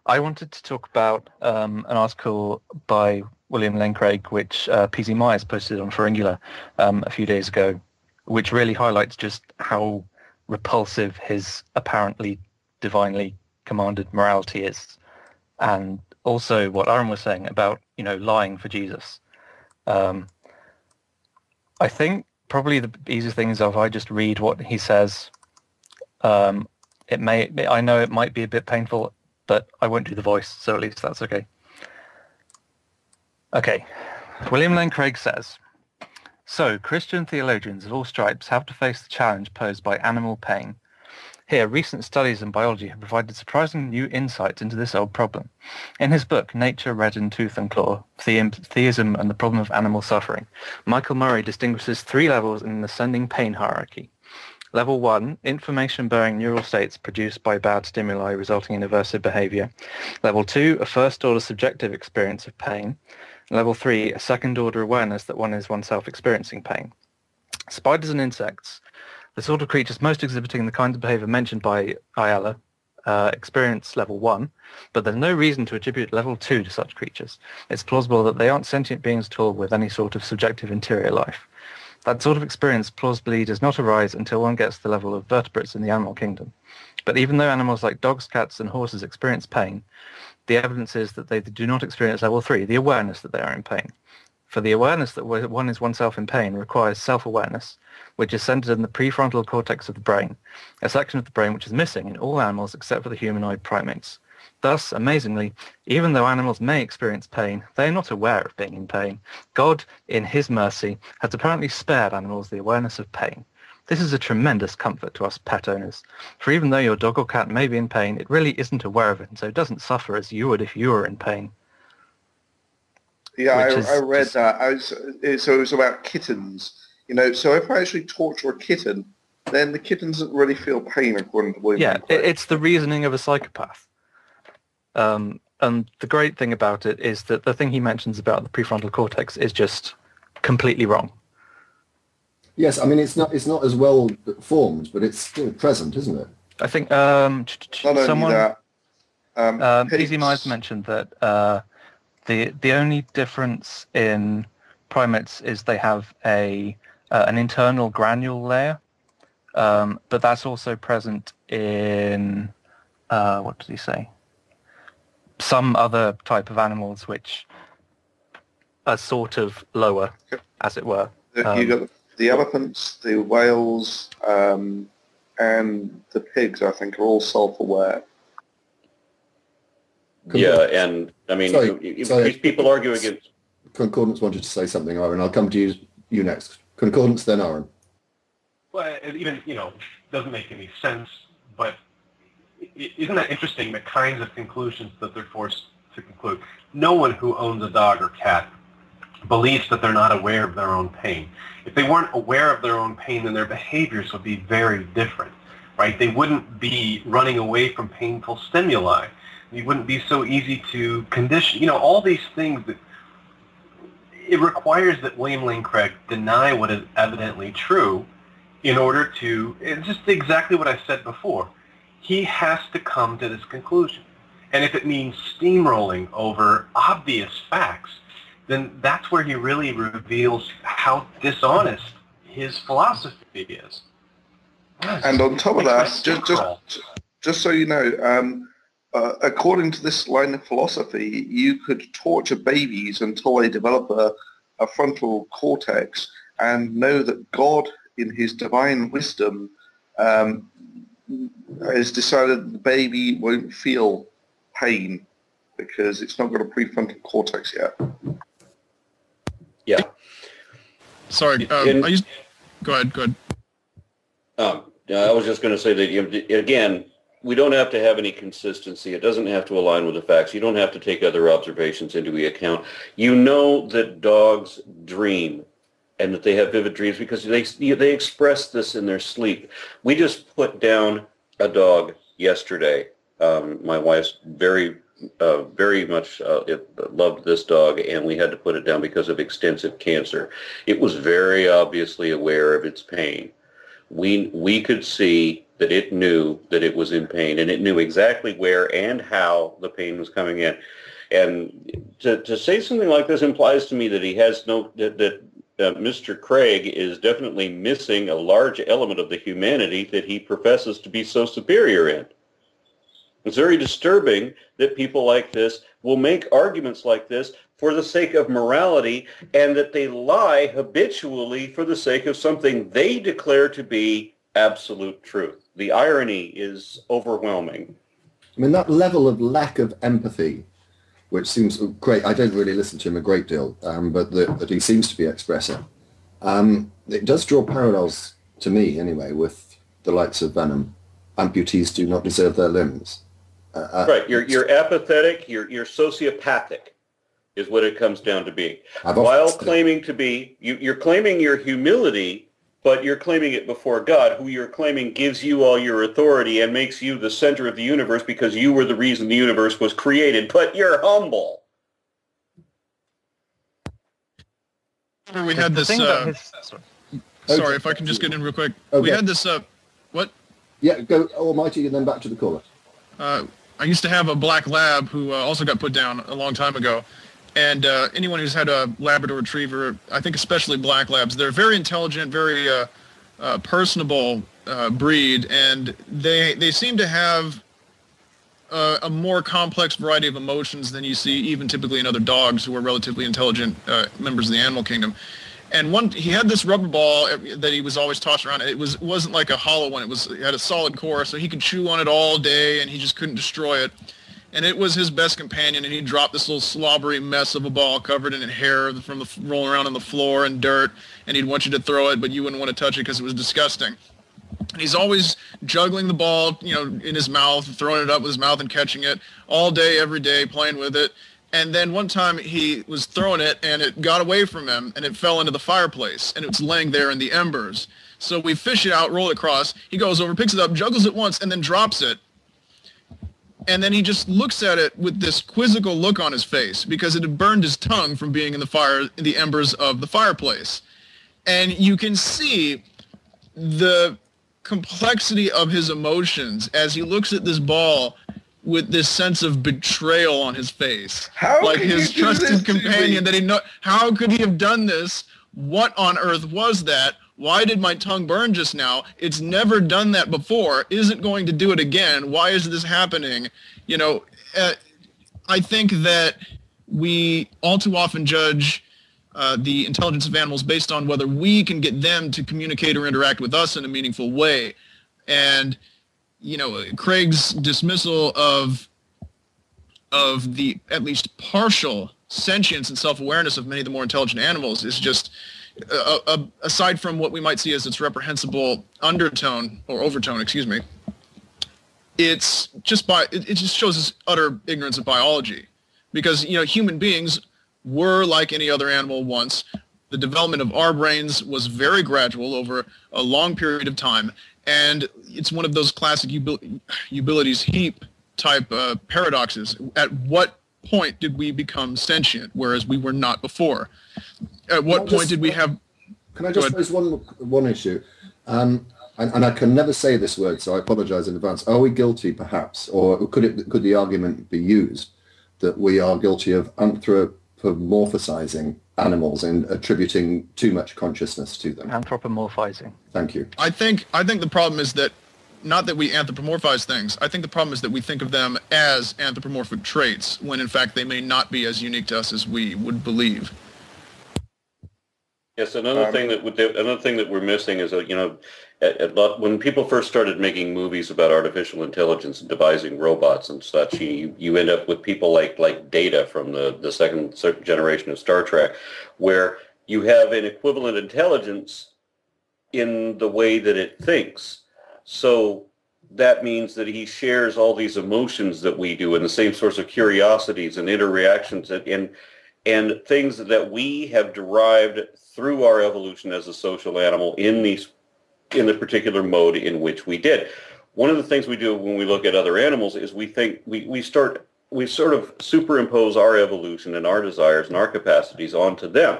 I wanted to talk about an article by William Lane Craig, which PZ Myers posted on Pharyngula a few days ago, which really highlights just how repulsive his apparently divinely commanded morality is, and also what Aaron was saying about, lying for Jesus. I think probably the easiest thing is if I just read what he says. I know it might be a bit painful, but I won't do the voice, so at least that's okay. Okay. William Lane Craig says, so Christian theologians of all stripes have to face the challenge posed by animal pain. Here, recent studies in biology have provided surprising new insights into this old problem. In his book, Nature, Red in Tooth and Claw, Theism and the Problem of Animal Suffering, Michael Murray distinguishes 3 levels in an ascending pain hierarchy. Level 1, information-bearing neural states produced by bad stimuli resulting in aversive behavior. Level 2, a first-order subjective experience of pain. Level 3, a second-order awareness that one is oneself experiencing pain. Spiders and insects, the sort of creatures most exhibiting the kind of behavior mentioned by Ayala, experience level 1, but there's no reason to attribute level 2 to such creatures. It's plausible that they aren't sentient beings at all with any sort of subjective interior life. That sort of experience plausibly does not arise until one gets to the level of vertebrates in the animal kingdom. But even though animals like dogs, cats, and horses experience pain, the evidence is that they do not experience level 3, the awareness that they are in pain. For the awareness that one is oneself in pain requires self-awareness, which is centered in the prefrontal cortex of the brain, a section of the brain which is missing in all animals except for the humanoid primates. Thus, amazingly, even though animals may experience pain, they are not aware of being in pain. God, in his mercy, has apparently spared animals the awareness of pain. This is a tremendous comfort to us pet owners, for even though your dog or cat may be in pain, it really isn't aware of it, and so it doesn't suffer as you would if you were in pain. Yeah, I read that. So it was about kittens. So if I actually torture a kitten, then the kitten doesn't really feel pain, according to William. Yeah, it's the reasoning of a psychopath. And the great thing about it is that the thing he mentions about the prefrontal cortex is just completely wrong. Yes, I mean it's not as well formed, but it's still present, isn't it? I think someone PZ Myers mentioned that the only difference in primates is they have an internal granule layer, but that's also present in what did he say? Some other type of animals which are sort of lower, as it were. You got the elephants, the whales, and the pigs, I think, are all self-aware. Yeah, and I mean, sorry, people argue against... Concordance wanted to say something, Aaron. I'll come to you next. Concordance, then Aaron. Well, it even, doesn't make any sense, but isn't that interesting, the kinds of conclusions that they're forced to conclude? No one who owns a dog or cat believes that they're not aware of their own pain. If they weren't aware of their own pain, then their behaviors would be very different, right? They wouldn't be running away from painful stimuli. It wouldn't be so easy to condition. All these things that it requires that William Lane Craig deny what is evidently true in order to, it's just exactly what I said before. He has to come to this conclusion. And if it means steamrolling over obvious facts, then that's where he really reveals how dishonest his philosophy is. And on top of that, just so you know, according to this line of philosophy, you could torture babies until they develop a frontal cortex and know that God, in his divine wisdom, has decided that the baby won't feel pain because it's not got a prefrontal cortex yet. Yeah. Sorry, go ahead. I was just going to say that, again, we don't have to have any consistency. It doesn't have to align with the facts. You don't have to take other observations into account. You know that dogs dream and that they have vivid dreams because they express this in their sleep. We just put down a dog yesterday. My wife's very much loved this dog, and we had to put it down because of extensive cancer. It was very obviously aware of its pain. We could see that it knew that it was in pain, and it knew exactly where and how the pain was coming in. And to say something like this implies to me that he has Mr. Craig is definitely missing a large element of the humanity that he professes to be so superior in. It's very disturbing that people like this will make arguments like this for the sake of morality, and that they lie habitually for the sake of something they declare to be absolute truth. The irony is overwhelming. I mean, that level of lack of empathy, which seems great. I don't really listen to him a great deal, but that he seems to be expressing. It does draw parallels, to me anyway, with the likes of Venom. Amputees do not deserve their limbs. Right, you're apathetic, you're sociopathic, is what it comes down to being. While claiming to be, you're claiming your humility, but you're claiming it before God, who you're claiming gives you all your authority and makes you the center of the universe because you were the reason the universe was created, but you're humble. We had this... sorry, if I can just get in real quick. Okay. We had this... what? Yeah, go Almighty and then back to the caller. I used to have a black lab who also got put down a long time ago. And anyone who's had a Labrador Retriever, I think especially black labs, they're very intelligent, very personable breed, and they seem to have a more complex variety of emotions than you see even typically in other dogs who are relatively intelligent members of the animal kingdom. And he had this rubber ball that he was always tossing around. It wasn't like a hollow one. It had a solid core, so he could chew on it all day, and he just couldn't destroy it. And it was his best companion, and he dropped this little slobbery mess of a ball covered in hair from rolling around on the floor and dirt, and he'd want you to throw it, but you wouldn't want to touch it because it was disgusting. And he's always juggling the ball, in his mouth, throwing it up with his mouth and catching it all day, every day, playing with it. And then one time he was throwing it, and it got away from him, and it fell into the fireplace, and it was laying there in the embers. So we fish it out, roll it across. He goes over, picks it up, juggles it once, and then drops it. And then he just looks at it with this quizzical look on his face because it had burned his tongue from being in the embers of the fireplace. And you can see the complexity of his emotions as he looks at this ball with this sense of betrayal on his face. Like his trusted companion that how could he have done this? What on earth was that? Why did my tongue burn just now? It's never done that before. Isn't going to do it again. Why is this happening? I think that we all too often judge the intelligence of animals based on whether we can get them to communicate or interact with us in a meaningful way. And, Craig's dismissal of the at least partial sentience and self-awareness of many of the more intelligent animals is just... aside from what we might see as its reprehensible overtone, it just shows its utter ignorance of biology, because human beings were like any other animal once. The development of our brains was very gradual over a long period of time, and it's one of those classic Eubulides heap type paradoxes. At what point did we become sentient, whereas we were not before? At what point did we have... Can I just raise one issue? And I can never say this word, so I apologize in advance. Are we guilty, perhaps, or could the argument be used that we are guilty of anthropomorphizing animals and attributing too much consciousness to them? Anthropomorphizing. Thank you. I think the problem is that not that we anthropomorphize things. I think the problem is that we think of them as anthropomorphic traits when in fact they may not be as unique to us as we would believe. Yes, another thing that we're missing is when people first started making movies about artificial intelligence and devising robots and such, you end up with people like Data from the second generation of Star Trek, where you have an equivalent intelligence in the way that it thinks. So that means that he shares all these emotions that we do and the same sorts of curiosities and interreactions and things that we have derived through our evolution as a social animal in the particular mode in which we did. One of the things we do when we look at other animals is we think we sort of superimpose our evolution and our desires and our capacities onto them.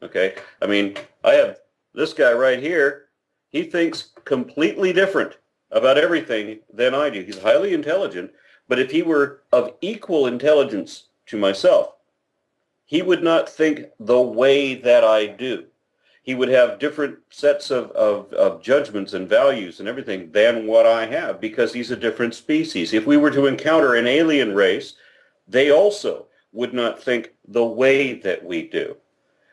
Okay? I mean, I have this guy right here. He thinks completely different about everything than I do. He's highly intelligent, but if he were of equal intelligence to myself, he would not think the way that I do. He would have different sets of judgments and values and everything than what I have, because he's a different species. If we were to encounter an alien race, they also would not think the way that we do.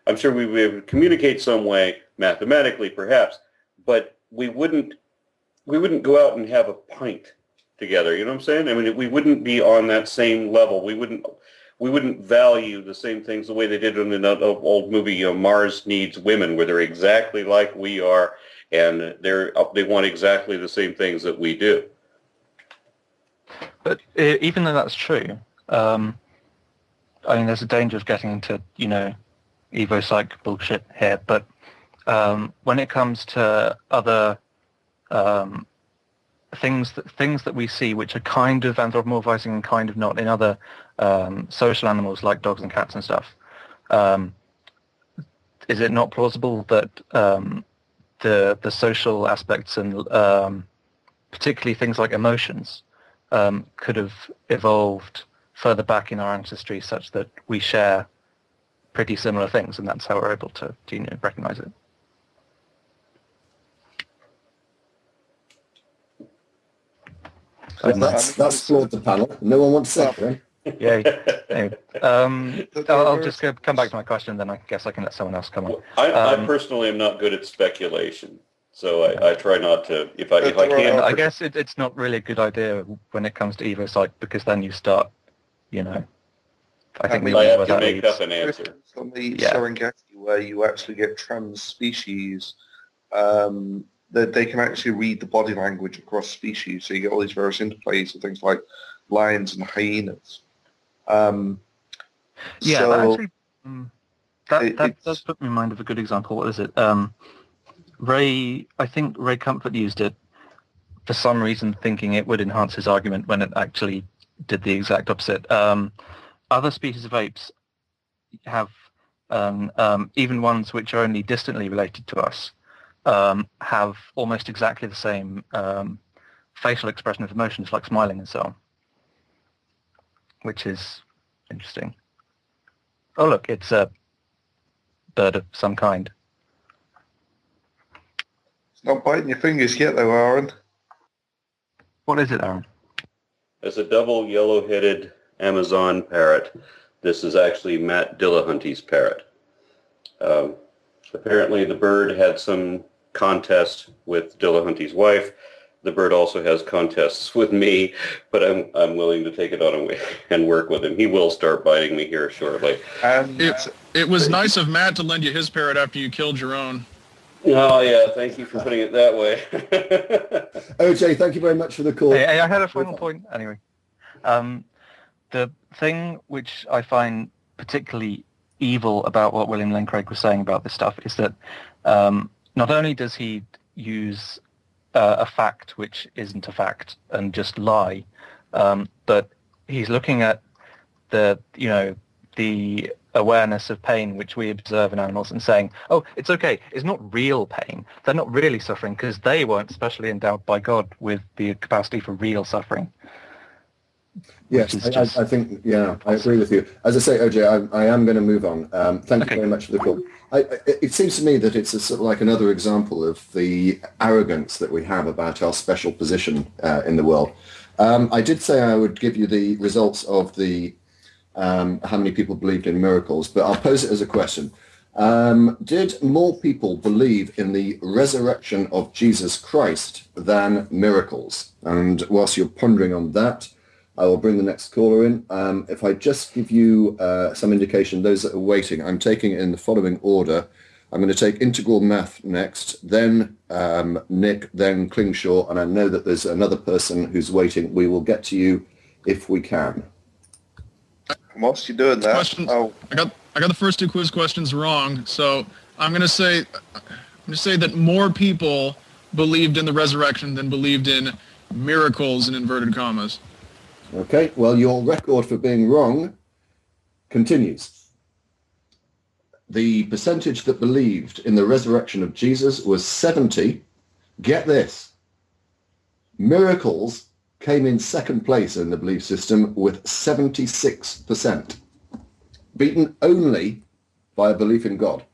I'm sure we would communicate some way, mathematically perhaps, but we wouldn't go out and have a pint together. You know what I'm saying? I mean, we wouldn't be on that same level. We wouldn't value the same things the way they did in the old movie Mars Needs Women, where they're exactly like we are, and they want exactly the same things that we do. But even though that's true, I mean, there's a danger of getting into, evo-psych bullshit here, but when it comes to other things that we see which are kind of anthropomorphizing and kind of not in other social animals like dogs and cats and stuff, is it not plausible that the social aspects and particularly things like emotions could have evolved further back in our ancestry such that we share pretty similar things, and that's how we're able to recognize it? That's flawed the panel. No one wants to say it, Yeah. Anyway, I'll just come back to my question, then I guess I can let someone else come on. I personally am not good at speculation, so I try not to. If I can, I guess it's not really a good idea when it comes to evo-psych, because then you start, I think I have to make up an answer. On the Serengeti, where you actually get trans species, that they can actually read the body language across species, so you get all these various interplays of things like lions and hyenas. That does put me in mind of a good example. What is it? I think Ray Comfort used it for some reason, thinking it would enhance his argument when it actually did the exact opposite. Other species of apes have, even ones which are only distantly related to us, have almost exactly the same facial expression of emotions, like smiling and so on, which is interesting. Oh, look, it's a bird of some kind. It's not biting your fingers yet, though, Aaron. What is it, Aaron? It's a double yellow-headed Amazon parrot. This is actually Matt Dillahunty's parrot. Apparently the bird had some contest with Dillahunty's wife. The bird also has contests with me, but I'm willing to take it on and work with him. He will start biting me here shortly. It was nice of Matt to lend you his parrot after you killed your own. Oh, yeah. Thank you for putting it that way. OJ, thank you very much for the call. Hey, I had a final point anyway. The thing which I find particularly evil about what William Lane Craig was saying about this stuff is that not only does he use a fact which isn't a fact and just lie, but he's looking at the awareness of pain which we observe in animals and saying, oh, it's okay, it's not real pain. They're not really suffering because they weren't specially endowed by God with the capacity for real suffering. Yes, I think, I agree with you. As I say, OJ, I am going to move on. Thank you very much for the call. It seems to me that it's a sort of like another example of the arrogance that we have about our special position in the world. I did say I would give you the results of the how many people believed in miracles, but I'll pose it as a question. Did more people believe in the resurrection of Jesus Christ than miracles? And whilst you're pondering on that, I will bring the next caller in. If I just give you some indication, those that are waiting, I'm taking it in the following order. I'm going to take integral math next, then Nick, then Klingshaw, and I know that there's another person who's waiting. We will get to you if we can. Whilst you're doing that, I got the first two quiz questions wrong, so I'm going to say that more people believed in the resurrection than believed in miracles in inverted commas. Okay, well, your record for being wrong continues. The percentage that believed in the resurrection of Jesus was 70, get this, Miracles came in second place in the belief system with 76%, beaten only by a belief in God.